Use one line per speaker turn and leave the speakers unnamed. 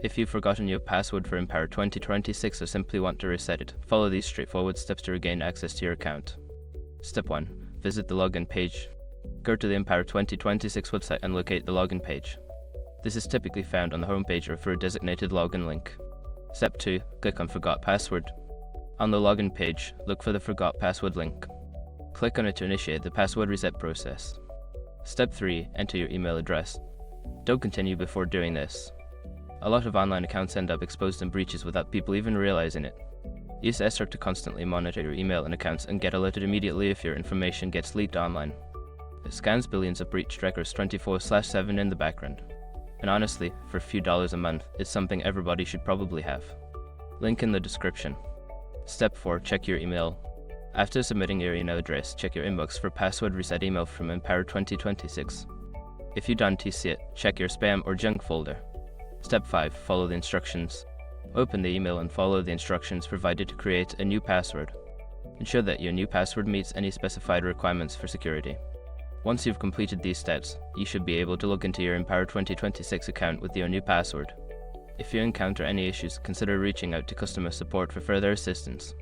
If you've forgotten your password for Empower 2026 or simply want to reset it, follow these straightforward steps to regain access to your account. Step 1. Visit the login page. Go to the Empower 2026 website and locate the login page. This is typically found on the homepage or through a designated login link. Step 2. Click on Forgot Password. On the login page, look for the Forgot Password link. Click on it to initiate the password reset process. Step 3. Enter your email address. Don't continue before doing this. A lot of online accounts end up exposed in breaches without people even realizing it. Use SR to constantly monitor your email and accounts and get alerted immediately if your information gets leaked online. It scans billions of breach records 24/7 in the background. And honestly, for a few dollars a month, it's something everybody should probably have. Link in the description. Step 4. Check your email. After submitting your email address, check your inbox for password reset email from Empower 2026. If you don't see it, check your spam or junk folder. Step 5. Follow the instructions. Open the email and follow the instructions provided to create a new password. Ensure that your new password meets any specified requirements for security. Once you've completed these steps, you should be able to log into your Empower 2026 account with your new password. If you encounter any issues, consider reaching out to customer support for further assistance.